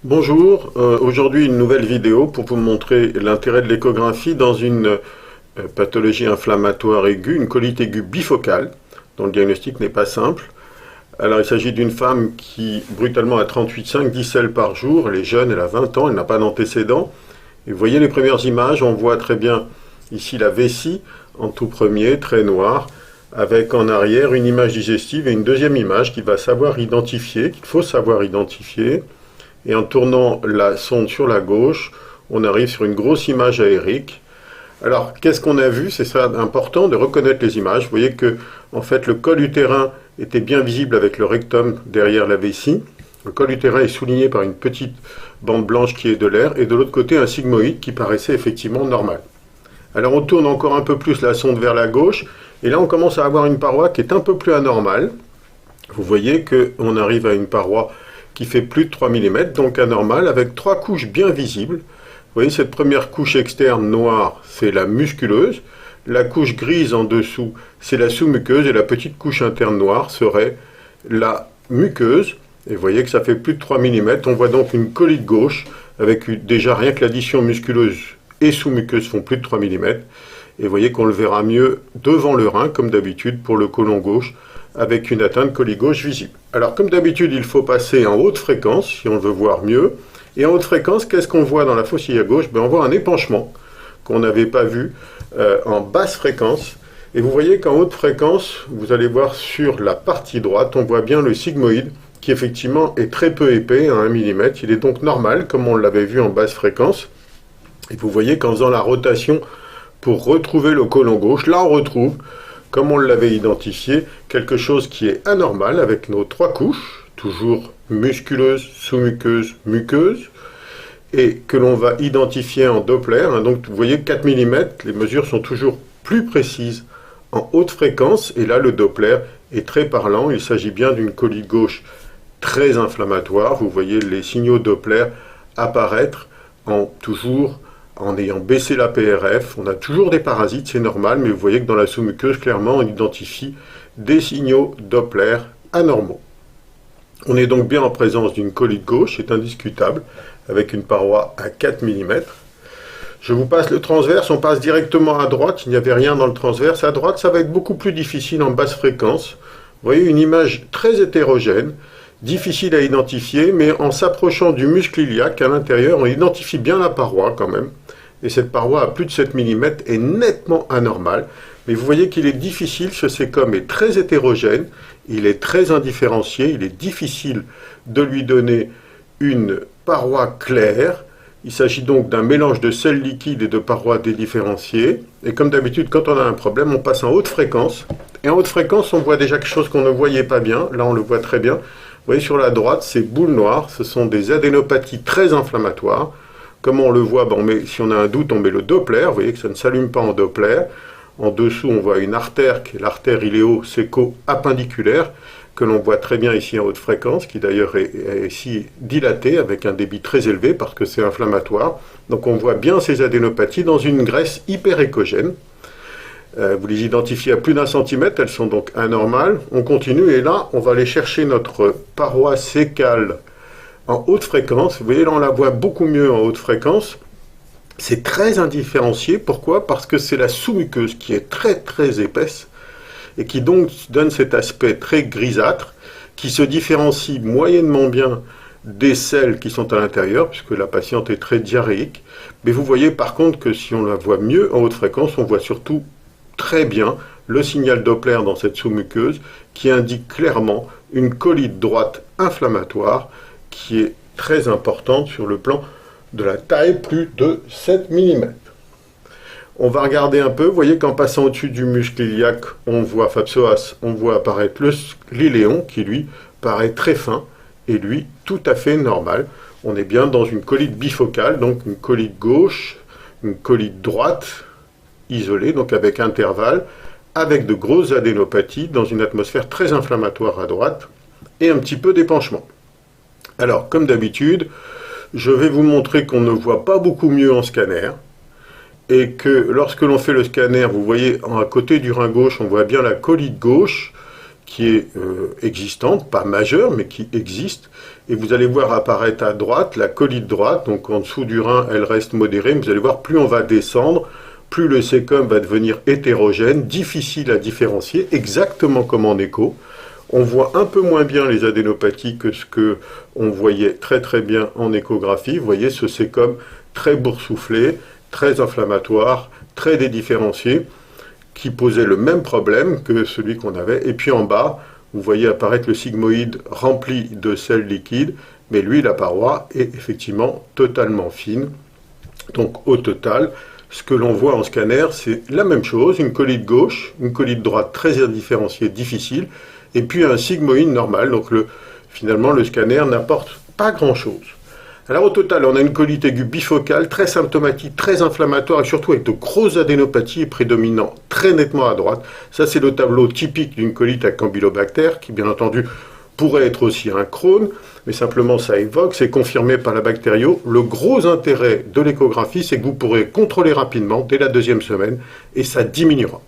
Bonjour, aujourd'hui une nouvelle vidéo pour vous montrer l'intérêt de l'échographie dans une pathologie inflammatoire aiguë, une colite aiguë bifocale, dont le diagnostic n'est pas simple. Alors il s'agit d'une femme qui brutalement a 38,5, 10 selles par jour, elle est jeune, elle a 20 ans, elle n'a pas d'antécédents. Et vous voyez les premières images, on voit très bien ici la vessie en tout premier, très noire, avec en arrière une image digestive et une deuxième image qu'il faut savoir identifier. Et en tournant la sonde sur la gauche, on arrive sur une grosse image aérique. Alors, qu'est-ce qu'on a vu? C'est ça important de reconnaître les images. Vous voyez que, en fait, le col utérin était bien visible avec le rectum derrière la vessie. Le col utérin est souligné par une petite bande blanche qui est de l'air, et de l'autre côté, un sigmoïde qui paraissait effectivement normal. Alors, on tourne encore un peu plus la sonde vers la gauche, et là, on commence à avoir une paroi qui est un peu plus anormale. Vous voyez qu'on arrive à une paroi qui fait plus de 3 mm, donc anormal, avec trois couches bien visibles. Vous voyez, cette première couche externe noire, c'est la musculeuse. La couche grise en dessous, c'est la sous-muqueuse, et la petite couche interne noire serait la muqueuse. Et vous voyez que ça fait plus de 3 mm. On voit donc une colite gauche, avec déjà rien que l'addition musculeuse et sous-muqueuse font plus de 3 mm. Et vous voyez qu'on le verra mieux devant le rein, comme d'habitude pour le côlon gauche, avec une atteinte colite gauche visible. Alors comme d'habitude, il faut passer en haute fréquence, si on veut voir mieux. Et en haute fréquence, qu'est-ce qu'on voit dans la faucille à gauche? On voit un épanchement qu'on n'avait pas vu en basse fréquence. Et vous voyez qu'en haute fréquence, vous allez voir sur la partie droite, on voit bien le sigmoïde, qui effectivement est très peu épais, à 1 mm. Il est donc normal, comme on l'avait vu en basse fréquence. Et vous voyez qu'en faisant la rotation pour retrouver le côlon gauche, là on retrouve, comme on l'avait identifié, quelque chose qui est anormal avec nos trois couches, toujours musculeuse, sous-muqueuse, muqueuse, et que l'on va identifier en Doppler. Donc vous voyez 4 mm, les mesures sont toujours plus précises en haute fréquence, et là le Doppler est très parlant. Il s'agit bien d'une colite gauche très inflammatoire. Vous voyez les signaux Doppler apparaître en ayant baissé la PRF. On a toujours des parasites, c'est normal, mais vous voyez que dans la sous-muqueuse, clairement, on identifie des signaux Doppler anormaux. On est donc bien en présence d'une colite gauche, c'est indiscutable, avec une paroi à 4 mm. Je vous passe le transverse, on passe directement à droite, il n'y avait rien dans le transverse. À droite, ça va être beaucoup plus difficile en basse fréquence. Vous voyez une image très hétérogène, difficile à identifier, mais en s'approchant du muscle iliaque à l'intérieur, on identifie bien la paroi quand même. Et cette paroi à plus de 7 mm est nettement anormale. Mais vous voyez qu'il est difficile, ce sécom est très hétérogène, il est très indifférencié, il est difficile de lui donner une paroi claire. Il s'agit donc d'un mélange de sels liquides et de parois dédifférenciées. Et comme d'habitude, quand on a un problème, on passe en haute fréquence. Et en haute fréquence, on voit déjà quelque chose qu'on ne voyait pas bien. Là, on le voit très bien. Vous voyez sur la droite, ces boules noires, ce sont des adénopathies très inflammatoires. Comme on le voit, si on a un doute, on met le Doppler. Vous voyez que ça ne s'allume pas en Doppler. En dessous, on voit une artère, qui est l'artère iléo-séco-appendiculaire, que l'on voit très bien ici en haute fréquence, qui d'ailleurs est ici dilatée avec un débit très élevé parce que c'est inflammatoire. Donc on voit bien ces adénopathies dans une graisse hyperéchogène. Vous les identifiez à plus d'1 centimètre, elles sont donc anormales. On continue et là, on va aller chercher notre paroi sécale en haute fréquence. Vous voyez, là, on la voit beaucoup mieux en haute fréquence. C'est très indifférencié. Pourquoi? Parce que c'est la sous-muqueuse qui est très très épaisse et qui donc donne cet aspect très grisâtre qui se différencie moyennement bien des selles qui sont à l'intérieur, puisque la patiente est très diarrhéique. Mais vous voyez par contre que si on la voit mieux en haute fréquence, on voit surtout très bien le signal Doppler dans cette sous-muqueuse qui indique clairement une colite droite inflammatoire qui est très importante sur le plan de la taille, plus de 7 mm. On va regarder un peu, vous voyez qu'en passant au-dessus du muscle iliaque, on voit Fapsoas, on voit apparaître l'iléon qui lui paraît très fin et lui tout à fait normal. On est bien dans une colite bifocale, donc une colite gauche, une colite droite, isolée, donc avec intervalle, avec de grosses adénopathies dans une atmosphère très inflammatoire à droite et un petit peu d'épanchement. Alors, comme d'habitude, je vais vous montrer qu'on ne voit pas beaucoup mieux en scanner et que lorsque l'on fait le scanner, vous voyez à côté du rein gauche, on voit bien la colite gauche qui est existante, pas majeure, mais qui existe. Et vous allez voir apparaître à droite la colite droite, donc en dessous du rein, elle reste modérée, mais vous allez voir, plus on va descendre, plus le cécum va devenir hétérogène, difficile à différencier, exactement comme en écho. On voit un peu moins bien les adénopathies que ce que on voyait très très bien en échographie. Vous voyez ce cécum très boursouflé, très inflammatoire, très dédifférencié, qui posait le même problème que celui qu'on avait. Et puis en bas, vous voyez apparaître le sigmoïde rempli de sels liquides, mais lui, la paroi est effectivement totalement fine. Donc au total, ce que l'on voit en scanner, c'est la même chose, une colite gauche, une colite droite très indifférenciée, difficile, et puis un sigmoïde normal. Donc finalement, le scanner n'apporte pas grand-chose. Alors au total, on a une colite aiguë bifocale, très symptomatique, très inflammatoire, et surtout avec de grosses adénopathies prédominant très nettement à droite. Ça, c'est le tableau typique d'une colite à campylobactère, qui bien entendu pourrait être aussi un Crohn, mais simplement ça évoque, c'est confirmé par la bactério. Le gros intérêt de l'échographie, c'est que vous pourrez contrôler rapidement dès la 2e semaine, et ça diminuera.